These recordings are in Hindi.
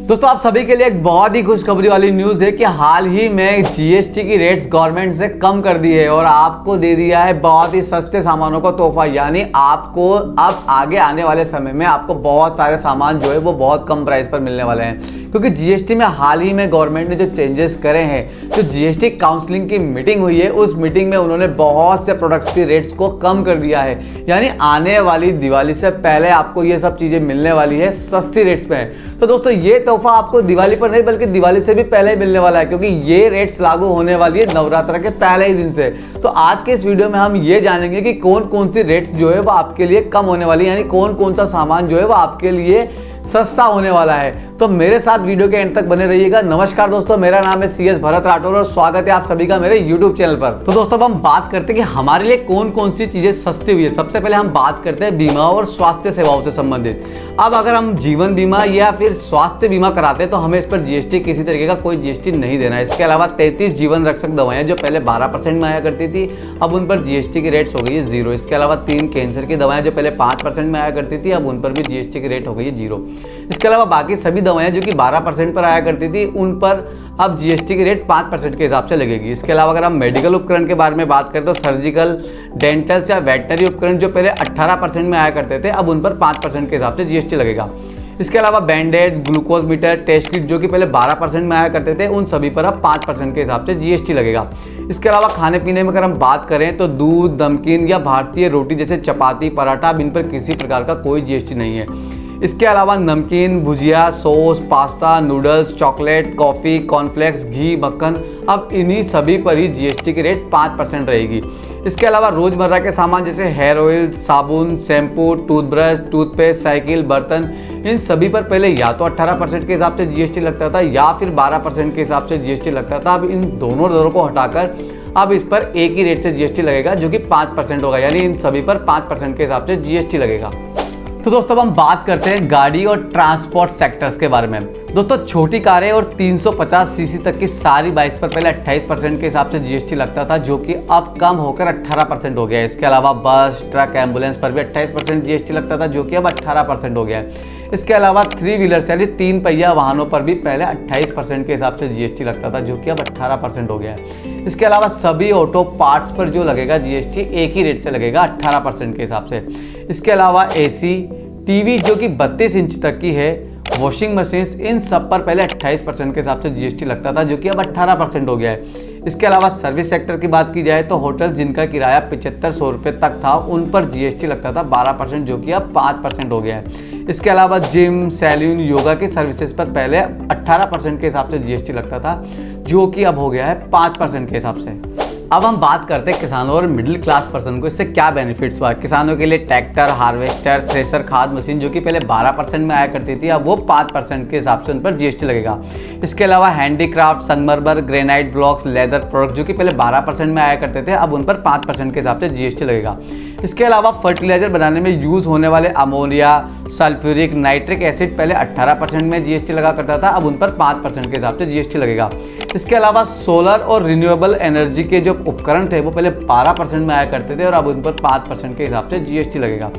दोस्तों आप सभी के लिए एक बहुत ही खुशखबरी वाली न्यूज़ है कि हाल ही में जीएसटी की रेट्स गवर्नमेंट से कम कर दी है और आपको दे दिया है बहुत ही सस्ते सामानों का तोहफा। यानी आपको अब आगे आने वाले समय में आपको बहुत सारे सामान जो है वो बहुत कम प्राइस पर मिलने वाले हैं, क्योंकि जीएसटी में हाल ही में गवर्नमेंट ने जो चेंजेस करे हैं, तो जीएसटी काउंसलिंग की मीटिंग हुई है, उस मीटिंग में उन्होंने बहुत से प्रोडक्ट्स की रेट्स को कम कर दिया है। यानी आने वाली दिवाली से पहले आपको ये सब चीज़ें मिलने वाली है सस्ती रेट्स में। तो दोस्तों ये तोहफा आपको दिवाली पर नहीं बल्कि दिवाली से भी पहले ही मिलने वाला है, क्योंकि ये रेट्स लागू होने वाली है नवरात्र के पहले ही दिन से। तो आज के इस वीडियो में हम ये जानेंगे कि कौन कौन सी रेट्स जो है वो आपके लिए कम होने वाली है, यानी कौन कौन सा सामान जो है वो आपके लिए सस्ता होने वाला है। तो मेरे साथ वीडियो के एंड तक बने रहिएगा। नमस्कार दोस्तों, मेरा नाम है CS भरत राठौर और स्वागत है आप सभी का मेरे YouTube चैनल पर। तो दोस्तों अब हम बात करते हैं कि हमारे लिए कौन कौन सी चीजें सस्ती हुई है। सबसे पहले हम बात करते हैं बीमा और स्वास्थ्य सेवाओं से संबंधित। अब अगर हम जीवन बीमा या फिर स्वास्थ्य बीमा कराते हैं तो हमें इस पर जीएसटी किसी तरीके का कोई जीएसटी नहीं देना है। इसके अलावा 33 जीवन रक्षक दवाएं जो पहले 12% में आया करती थी, अब उन पर जीएसटी की रेट्स हो गई है 0। इसके अलावा 3 कैंसर की दवाएं जो पहले 5% में आया करती थी, अब उन पर भी जीएसटी की रेट हो गई है 0। इसके अलावा बाकी सभी दवाएं जो कि 12% पर आया करती थी, उन पर अब जीएसटी की रेट 5% के हिसाब से लगेगी। इसके अलावा अगर हम मेडिकल उपकरण के बारे में बात करें तो सर्जिकल, डेंटल्स या वेटनरी उपकरण जो पहले 18% में आया करते थे, अब उन पर 5% के हिसाब से जीएसटी लगेगा। इसके अलावा बैंडेड, ग्लूकोज मीटर, टेस्ट किट जो कि पहले 12% में आया करते थे, उन सभी पर अब 5% के हिसाब से जीएसटी लगेगा। इसके अलावा खाने पीने में अगर हम बात करें तो दूध, नमकीन या भारतीय रोटी जैसे चपाती, पराठा, अब इन पर किसी प्रकार का कोई जीएसटी नहीं है। इसके अलावा नमकीन, भुजिया, sauce, pasta, noodles, chocolate, coffee, cornflakes, घी, मक्खन, अब इन्हीं सभी पर ही जीएसटी की रेट 5% रहेगी। इसके अलावा रोज़मर्रा के सामान जैसे हेयर ऑयल, साबुन, शैम्पू, टूथब्रश, टूथपेस्ट, साइकिल, बर्तन, इन सभी पर पहले या तो 18% के हिसाब से जीएसटी लगता था या फिर 12% के हिसाब से जीएसटी लगता था। अब इन दोनों दरों को हटाकर अब इस पर एक ही रेट से जीएसटी लगेगा जो कि 5% होगा, यानी इन सभी पर 5% के हिसाब से जीएसटी लगेगा। तो दोस्तों अब हम बात करते हैं गाड़ी और ट्रांसपोर्ट सेक्टर्स के बारे में। दोस्तों छोटी कारें और 350 सीसी तक की सारी बाइक्स पर पहले 28% के हिसाब से जीएसटी लगता था, जो कि अब कम होकर 18% हो गया है। इसके अलावा बस, ट्रक, एम्बुलेंस पर भी 28% जीएसटी लगता था, जो कि अब 18% हो गया है। इसके अलावा 3 व्हीलर्स यानी 3 पहिया वाहनों पर भी पहले 28% के हिसाब से जीएसटी लगता था, जो कि अब 18% हो गया है। इसके अलावा सभी ऑटो पार्ट्स पर जो लगेगा जीएसटी एक ही रेट से लगेगा 18% के हिसाब से। इसके अलावा एसी, टीवी जो कि 32 इंच तक की है, वॉशिंग मशीन, इन सब पर पहले 28% के हिसाब से जीएसटी लगता था, जो कि अब 18% हो गया है। इसके अलावा सर्विस सेक्टर की बात की जाए तो होटल जिनका किराया 7500 रुपये तक था, उन पर जीएसटी लगता था 12%, जो कि अब 5% हो गया है। इसके अलावा जिम, सैलून, योगा की सर्विसेज पर पहले 18% के हिसाब से जीएसटी लगता था, जो कि अब हो गया है 5% के हिसाब से। अब हम बात करते हैं किसानों और मिडिल क्लास पर्सन को इससे क्या बेनिफिट्स हुआ। किसानों के लिए ट्रैक्टर, हार्वेस्टर, थ्रेशर, खाद मशीन जो कि पहले 12% में आया करती थी, अब वो 5% के हिसाब से उन पर जीएसटी लगेगा। इसके अलावा हैंडीक्राफ्ट, संगमरमर, ग्रेनाइट ब्लॉक्स, लेदर प्रोडक्ट जो कि पहले 12% में आया करते थे, अब उन पर 5% के हिसाब से जीएसटी लगेगा। इसके अलावा फर्टिलाइजर बनाने में यूज़ होने वाले अमोनिया, सल्फ्यूरिक, नाइट्रिक एसिड पहले 18% में जीएसटी लगा करता था, अब उन पर 5% के हिसाब से जीएसटी लगेगा। इसके अलावा सोलर और रिन्यूएबल एनर्जी के जो उपकरण थे वो पहले 12% में आया करते थे और अब उन पर 5% के हिसाब से जीएसटी लगेगा।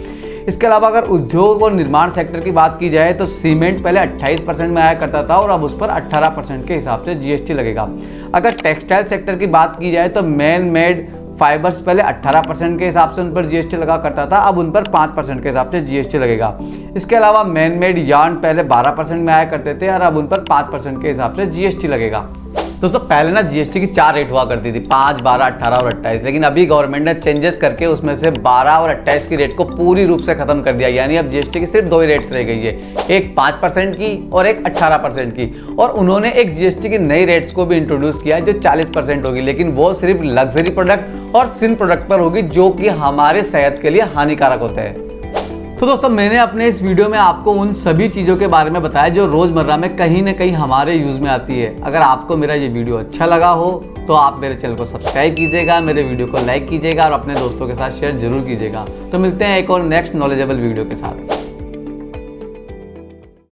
इसके अलावा अगर उद्योग और निर्माण सेक्टर की बात की जाए तो सीमेंट पहले 28% में आया करता था और अब उस पर 18% के हिसाब से जीएसटी लगेगा। अगर टेक्सटाइल सेक्टर की बात की जाए तो मैन मेड फाइबर्स पहले 18% के हिसाब से उन पर जीएसटी लगा करता था, अब उन पर 5% के हिसाब से जीएसटी लगेगा। इसके अलावा मैन मेड यार्न पहले 12% में आया करते थे और अब उन पर 5% के हिसाब से जीएसटी लगेगा। दोस्तों पहले ना जीएसटी की 4 रेट हुआ करती थी, 5, 12, 18 और 28, लेकिन अभी गवर्नमेंट ने चेंजेस करके उसमें से 12 और 28 की रेट को पूरी रूप से खत्म कर दिया। यानी अब जीएसटी की सिर्फ 2 ही रेट्स रह गई है, एक 5% की और एक 18% की। और उन्होंने एक जीएसटी की नई रेट्स को भी इंट्रोड्यूस किया है जो 40% होगी, लेकिन वो सिर्फ लग्जरी प्रोडक्ट और सिन प्रोडक्ट पर होगी, जो कि हमारे सेहत के लिए हानिकारक होते हैं। तो दोस्तों मैंने अपने इस वीडियो में आपको उन सभी चीज़ों के बारे में बताया जो रोज़मर्रा में कहीं ना कहीं हमारे यूज़ में आती है। अगर आपको मेरा ये वीडियो अच्छा लगा हो तो आप मेरे चैनल को सब्सक्राइब कीजिएगा, मेरे वीडियो को लाइक कीजिएगा और अपने दोस्तों के साथ शेयर जरूर कीजिएगा। तो मिलते हैं एक और नेक्स्ट नॉलेजेबल वीडियो के साथ।